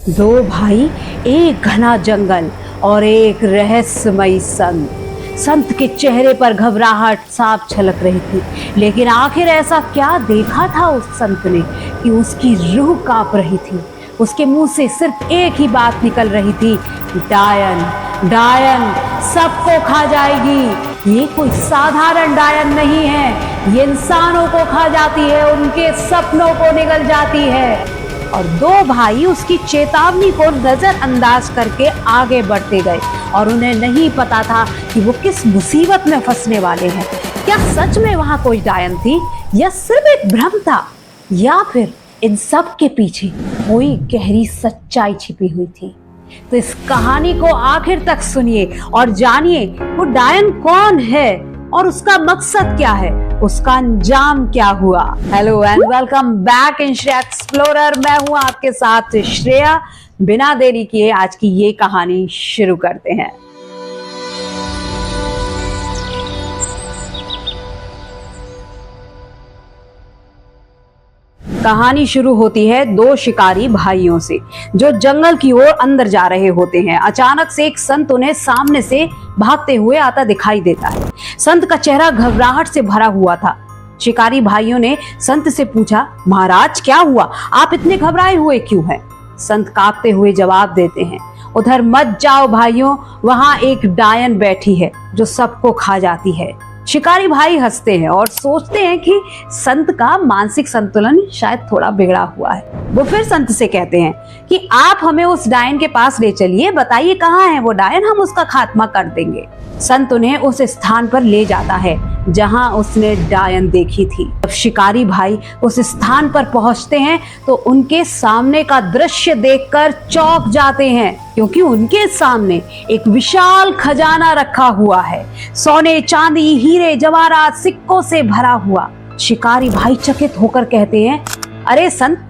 दो भाई, एक घना जंगल और एक रहस्यमयी संत। संत के चेहरे पर घबराहट साफ झलक रही थी, लेकिन आखिर ऐसा क्या देखा था उस संत ने कि उसकी रूह कांप रही थी। उसके मुंह से सिर्फ एक ही बात निकल रही थी, डायन, डायन सबको खा जाएगी। ये कोई साधारण डायन नहीं है, ये इंसानों को खा जाती है, उनके सपनों को निगल जाती है। और दो भाई उसकी चेतावनी को नजरअंदाज करके आगे बढ़ते गए और उन्हें नहीं पता था कि वो किस मुसीबत में फंसने वाले हैं। क्या सच में वहां कोई डायन थी या सिर्फ एक भ्रम था, या फिर इन सब के पीछे कोई गहरी सच्चाई छिपी हुई थी? तो इस कहानी को आखिर तक सुनिए और जानिए वो डायन कौन है और उसका मकसद क्या है, उसका अंजाम क्या हुआ। Hello and welcome back in Shreya explorer. मैं हूं आपके साथ श्रेया। बिना देरी किए आज की ये कहानी शुरू करते हैं। कहानी शुरू होती है दो शिकारी भाइयों से जो जंगल की ओर अंदर जा रहे होते हैं। अचानक से एक संत उन्हें सामने से भागते हुए आता दिखाई देता है। संत का चेहरा घबराहट से भरा हुआ था। शिकारी भाइयों ने संत से पूछा, महाराज क्या हुआ, आप इतने घबराए हुए क्यों हैं? संत कांपते हुए जवाब देते हैं, उधर मत जाओ भाइयों, वहां एक डायन बैठी है जो सबको खा जाती है। शिकारी भाई हंसते हैं और सोचते हैं कि संत का मानसिक संतुलन शायद थोड़ा बिगड़ा हुआ है। वो फिर संत से कहते हैं कि आप हमें उस डायन के पास ले चलिए, बताइए कहाँ है वो डायन, हम उसका खात्मा कर देंगे। संत उन्हें उस स्थान पर ले जाता है जहां उसने डायन देखी थी। जब शिकारी भाई उस स्थान पर पहुंचते हैं तो उनके सामने का दृश्य देखकर चौंक जाते हैं, क्योंकि उनके सामने एक विशाल खजाना रखा हुआ है, सोने, चांदी, हीरे, जवाहरात, सिक्कों से भरा हुआ। शिकारी भाई चकित होकर कहते हैं, अरे संत,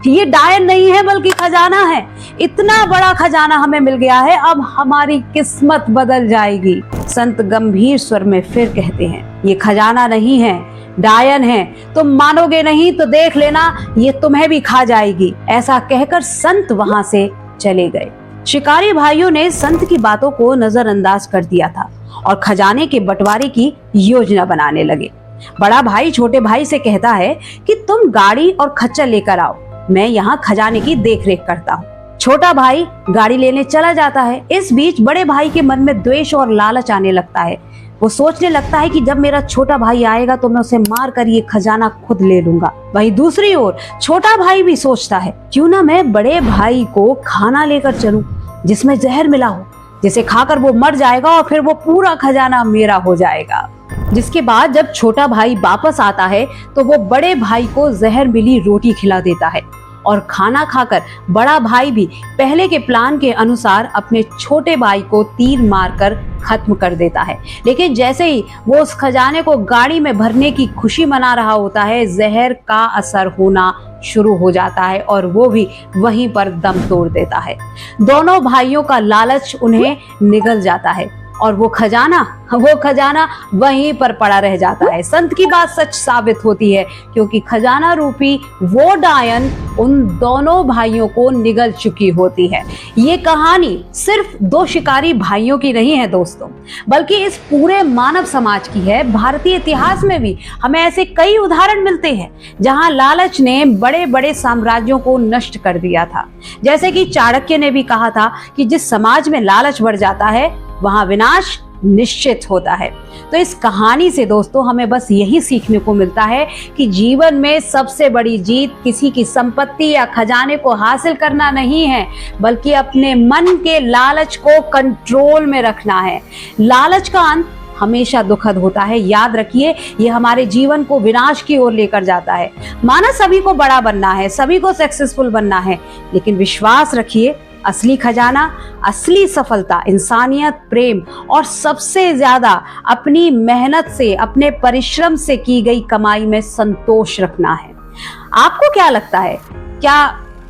ये डायन नहीं है बल्कि खजाना है। इतना बड़ा खजाना हमें मिल गया है, अब हमारी किस्मत बदल जाएगी। संत गंभीर स्वर में फिर कहते हैं, ये खजाना नहीं है, डायन है। तुम मानोगे नहीं तो देख लेना, ये तुम्हें भी खा जाएगी। ऐसा कहकर संत वहां से चले गए। शिकारी भाइयों ने संत की बातों को नजरअंदाज कर दिया था और खजाने के बंटवारे की योजना बनाने लगे। बड़ा भाई छोटे भाई से कहता है कि तुम गाड़ी और खच्चर लेकर आओ, मैं यहाँ खजाने की देखरेख करता हूँ। छोटा भाई गाड़ी लेने चला जाता है। इस बीच बड़े भाई के मन में द्वेष और लालच आने लगता है। वो सोचने लगता है कि जब मेरा छोटा भाई आएगा तो मैं उसे मार कर ये खजाना खुद ले लूंगा। वहीं दूसरी ओर छोटा भाई भी सोचता है, क्यों ना मैं बड़े भाई को खाना लेकर चलूं जिसमें जहर मिला हो, जिसे खाकर वो मर जाएगा और फिर वो पूरा खजाना मेरा हो जाएगा। जिसके बाद जब छोटा भाई वापस आता है तो वो बड़े भाई को जहर मिली रोटी खिला देता है और खाना खाकर बड़ा भाई भी पहले के प्लान के अनुसार अपने छोटे भाई को तीर मारकर खत्म कर देता है। लेकिन जैसे ही वो उस खजाने को गाड़ी में भरने की खुशी मना रहा होता है, जहर का असर होना शुरू हो जाता है और वो भी वहीं पर दम तोड़ देता है। दोनों भाइयों का लालच उन्हें निगल जाता है और वो खजाना वहीं पर पड़ा रह जाता है। संत की बात सच साबित होती है, क्योंकि खजाना रूपी वो डायन उन दोनों भाइयों को निगल चुकी होती है। ये कहानी सिर्फ दो शिकारी भाइयों की नहीं है दोस्तों, बल्कि इस पूरे मानव समाज की है। भारतीय इतिहास में भी हमें ऐसे कई उदाहरण मिलते हैं जहां लालच ने बड़े बड़े साम्राज्यों को नष्ट कर दिया था। जैसे कि चाणक्य ने भी कहा था कि जिस समाज में लालच बढ़ जाता है वहां विनाश निश्चित होता है। तो इस कहानी से दोस्तों हमें बस यही सीखने को मिलता है कि जीवन में सबसे बड़ी जीत किसी की संपत्ति या खजाने को हासिल करना नहीं है, बल्कि अपने मन के लालच को कंट्रोल में रखना है। लालच का अंत हमेशा दुखद होता है, याद रखिए, ये हमारे जीवन को विनाश की ओर लेकर जाता है। माना सभी को बड़ा बनना है, सभी को सक्सेसफुल बनना है, लेकिन विश्वास रखिए, असली खजाना, असली सफलता इंसानियत, प्रेम और सबसे ज्यादा अपनी मेहनत से, अपने परिश्रम से की गई कमाई में संतोष रखना है। आपको क्या लगता है, क्या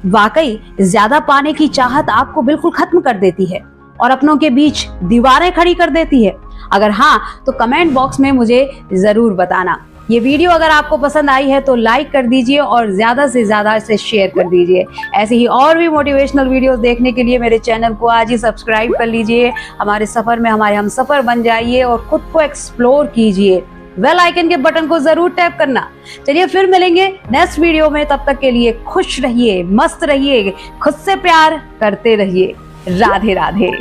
वाकई ज्यादा पाने की चाहत आपको बिल्कुल खत्म कर देती है और अपनों के बीच दीवारें खड़ी कर देती है? अगर हाँ, तो कमेंट बॉक्स में मुझे जरूर बताना। ये वीडियो अगर आपको पसंद आई है तो लाइक कर दीजिए और ज्यादा से ज्यादा इसे शेयर कर दीजिए। ऐसे ही और भी मोटिवेशनल वीडियोस देखने के लिए मेरे चैनल को आज ही सब्सक्राइब कर लीजिए। हमारे सफर में हमारे हम सफर बन जाइए और खुद को एक्सप्लोर कीजिए। बेल आइकन के बटन को जरूर टैप करना। चलिए फिर मिलेंगे नेक्स्ट वीडियो में, तब तक के लिए खुश रहिए, मस्त रहिए, खुद से प्यार करते रहिए। राधे राधे।